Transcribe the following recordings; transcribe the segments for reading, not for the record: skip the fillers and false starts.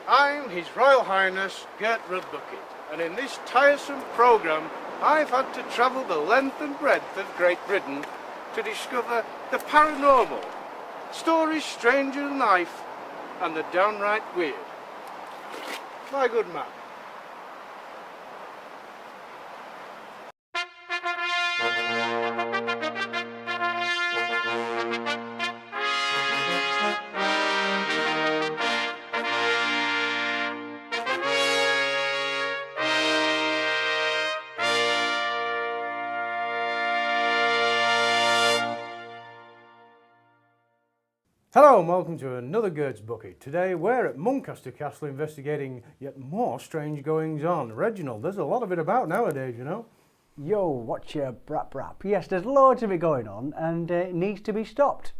I'm His Royal Highness Gertrutbucket, and in this tiresome programme I've had to travel the length and breadth of Great Britain to discover the paranormal, stories stranger than life, and the downright weird. My good man. Hello and welcome to another Gert's Bucket. Today we're at Muncaster Castle investigating yet more strange goings on. Reginald, there's a lot of it about nowadays, you know. Yo, watch your brap. Yes, there's loads of it going on and it needs to be stopped.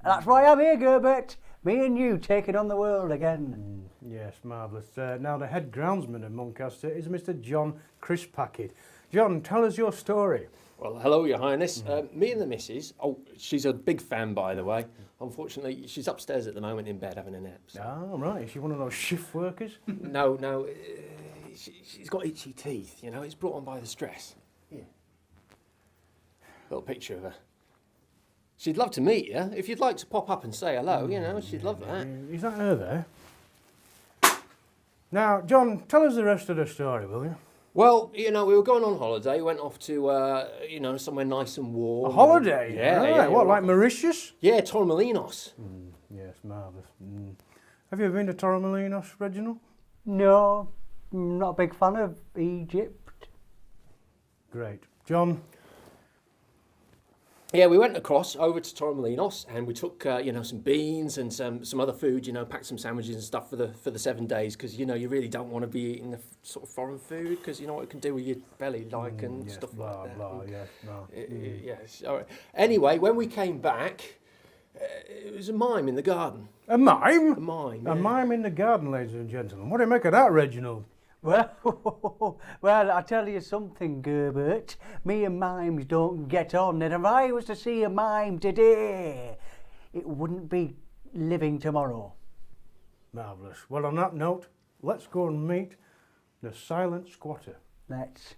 That's why I'm here, Gert. Me and you taking on the world again. Yes, marvellous. Now the head groundsman of Muncaster is Mr. John Crisppacket. John, tell us your story. Well, hello, Your Highness. Me and the missus, she's a big fan, by the way. Unfortunately, she's upstairs at the moment in bed having a nap. So. Ah, right. Is she one of those shift workers? No, she's got itchy teeth, you know. It's brought on by the stress. Yeah. Little picture of her. She'd love to meet you. If you'd like to pop up and say hello, you know, she'd love that. Is that her there? Now, John, tell us the rest of the story, will you? Well, you know, we were going on holiday, went off to, you know, somewhere nice and warm. A holiday? Yeah, right. yeah. What, like Mauritius? Yeah, Torremolinos. Yes, marvellous. Have you ever been to Torremolinos, Reginald? No, I'm not a big fan of Egypt. Great. John? Yeah, we went across over to Torremolinos and we took, you know, some beans and some other food, you know, packed some sandwiches and stuff for the 7 days because, you know, you really don't want to be eating the sort of foreign food because you know what it can do with your belly, like, and yes, stuff blah, like that. blah, yes, no. Yes, all right. Anyway, when we came back, it was a mime in the garden. A mime? A mime, A yeah. mime in the garden, ladies and gentlemen. What do you make of that, Reginald? Well, I tell you something, Gert. Me and mimes don't get on, and if I was to see a mime today, it wouldn't be living tomorrow. Marvellous. Well, on that note, let's go and meet the silent squatter. Let's.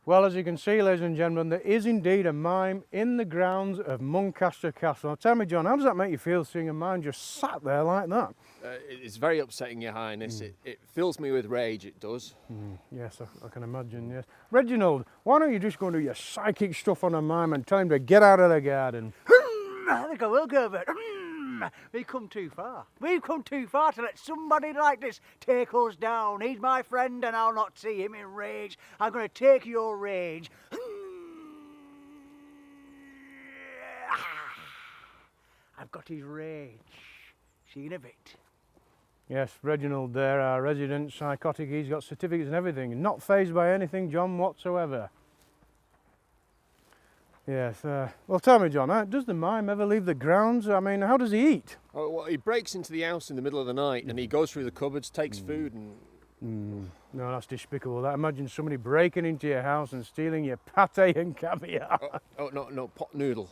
Well, as you can see, ladies and gentlemen, there is indeed a mime in the grounds of Muncaster Castle. Now, tell me, John, how does that make you feel seeing a mime just sat there like that? It's very upsetting, Your Highness. It fills me with rage, it does. Yes, I can imagine, yes. Reginald, why don't you just go and do your psychic stuff on a mime and tell him to get out of the garden? I think I will, Gert. We've come too far. We've come too far to let somebody like this take us down. He's my friend and I'll not see him in rage. I'm going to take your rage. I've got his rage. Seen a bit. Yes, Reginald there, our resident psychotic. He's got certificates and everything. Not fazed by anything, John, whatsoever. Yes, well, tell me, John, does the mime ever leave the grounds? I mean, how does he eat? Oh, well, he breaks into the house in the middle of the night and he goes through the cupboards, takes food and... No, that's despicable. That. Imagine somebody breaking into your house and stealing your pate and caviar. No, pot noodle.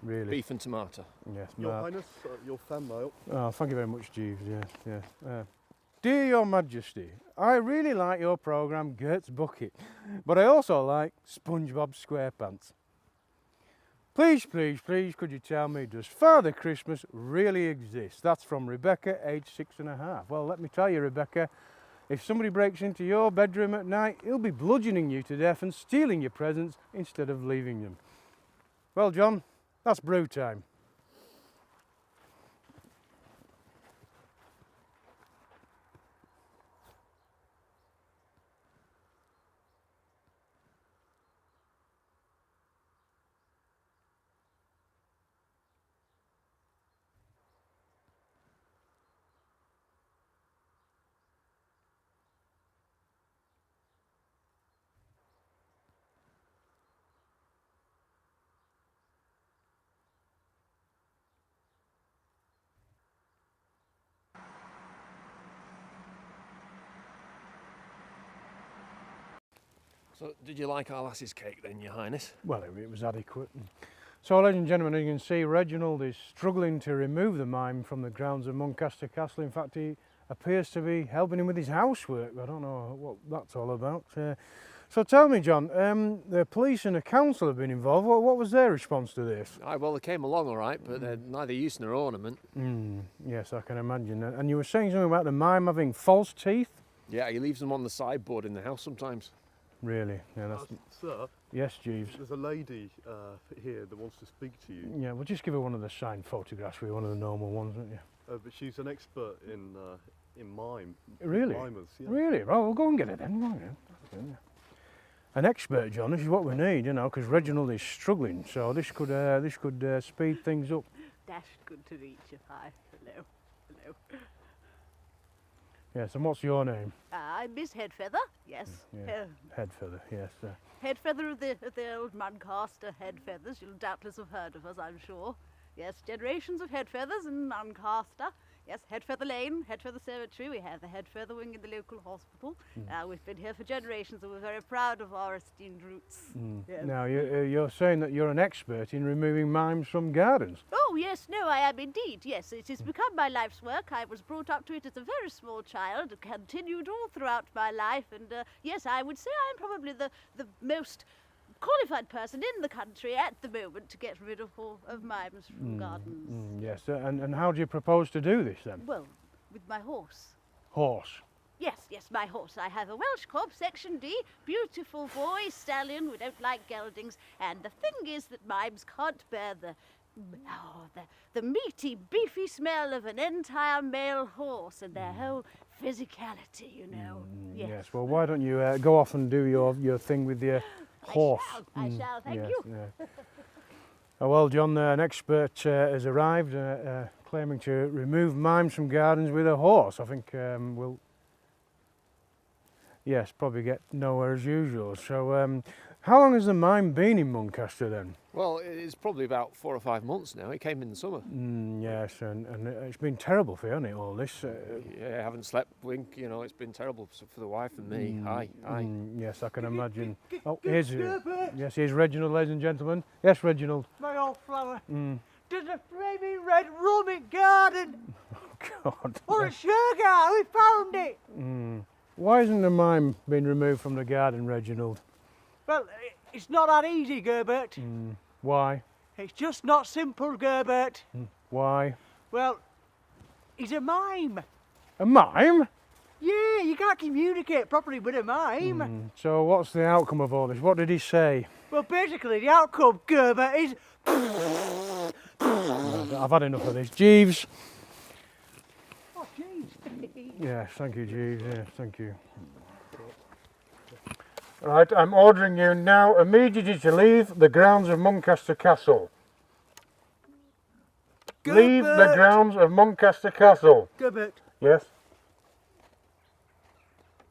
Really? Beef and tomato. Yes, Your Highness, your fan mail. Oh, thank you very much, Jeeves. Yes. Dear Your Majesty, I really like your programme, Gert's Bucket, but I also like SpongeBob SquarePants. Please, could you tell me, does Father Christmas really exist? That's from Rebecca, aged 6.5. Well, let me tell you, Rebecca, if somebody breaks into your bedroom at night, he'll be bludgeoning you to death and stealing your presents instead of leaving them. Well, John, that's brew time. So, did you like our lass's cake then, Your Highness? Well, it was adequate. So, ladies and gentlemen, as you can see, Reginald is struggling to remove the mime from the grounds of Muncaster Castle. In fact, he appears to be helping him with his housework. I don't know what that's all about. So tell me, John, the police and the council have been involved. What was their response to this? Well, they came along all right, but they're neither use nor ornament. Yes, I can imagine. And you were saying something about the mime having false teeth? Yeah, he leaves them on the sideboard in the house sometimes. Really? Yeah, that's... Sir, Yes, Jeeves. there's a lady here that wants to speak to you. Yeah, we'll just give her one of the signed photographs for you, one of the normal ones, won't you? But she's an expert in mime. Really? Mimers, yeah. Really? Well, we'll go and get her then. Go on, yeah. An expert, John. This is what we need, you know, because Reginald is struggling. So this could speed things up. Dashed good to meet you. Hi. Hello. Hello. Yes. And what's your name? I'm Miss Headfeather. Yes. Yeah. Headfeather. Yes. Headfeather of the old Muncaster Headfeathers. You'll doubtless have heard of us, I'm sure. Yes, generations of Headfeathers in Muncaster. Yes, Headfeather Lane, Headfeather Cemetery. We have the Headfeather wing in the local hospital. We've been here for generations, and we're very proud of our esteemed roots. Yes. Now you're saying that you're an expert in removing mimes from gardens. Oh, yes, no, I am indeed. Yes, it has become my life's work. I was brought up to it as a very small child, continued all throughout my life, and yes, I would say I'm probably the most qualified person in the country at the moment to get rid of mimes from gardens. Yes. And how do you propose to do this then? Well, with my horse. Horse. Yes, my horse. I have a Welsh cob, section D, beautiful boy, stallion. We don't like geldings. And the thing is that mimes can't bear the meaty, beefy smell of an entire male horse and their whole physicality, you know. Yes. Well, why don't you go off and do your thing with your horse? I shall, thank you. Yeah. Oh, well, John, an expert has arrived claiming to remove mimes from gardens with a horse. I think we'll, yes, probably get nowhere as usual. So how long has the mime been in Muncaster then? Well, it's probably about 4 or 5 months now. It came in the summer. Yes, and it's been terrible for you, hasn't it, all this? Yeah, I haven't slept, wink, you know, it's been terrible for the wife and me. Aye. Yes, I can imagine. Oh, here's Reginald, ladies and gentlemen. Yes, Reginald. My old flower. There's a flaming red rum in garden. Oh, God. Or a sugar. We found it. Why hasn't the mime been removed from the garden, Reginald? Well, it's not that easy, Gerbert. Why? It's just not simple, Gerbert. Why? Well, he's a mime. A mime? Yeah, you can't communicate properly with a mime. So what's the outcome of all this? What did he say? Well, basically, the outcome, Gerbert, is... I've had enough of this. Jeeves. Oh, jeez. Yes, thank you, Jeeves. Yes, thank you. Right, I'm ordering you now immediately to leave the grounds of Muncaster Castle. Leave the grounds of Muncaster Castle. Gerbert, Yes.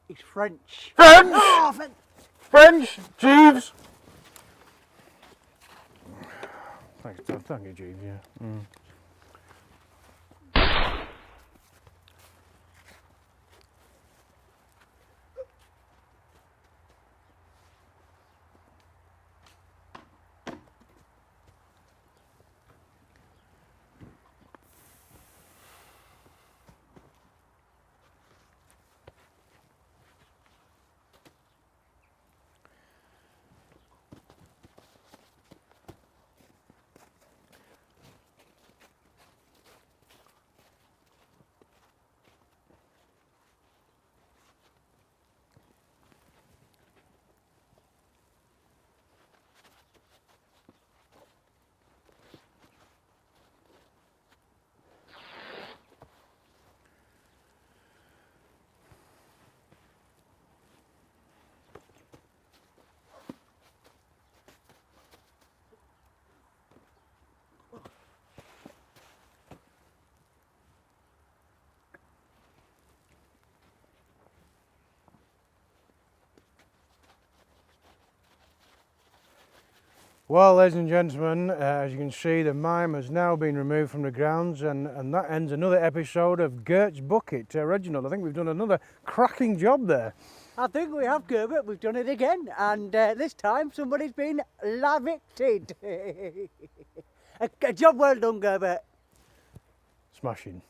he's French. French! Oh, French! Jeeves! Thank you, Jeeves, yeah. Well, ladies and gentlemen, as you can see, the mime has now been removed from the grounds, and that ends another episode of Gert's Bucket. Reginald, I think we've done another cracking job there. I think we have, Gerbert. We've done it again. And this time somebody's been lavicted. A job well done, Gerbert. Smashing.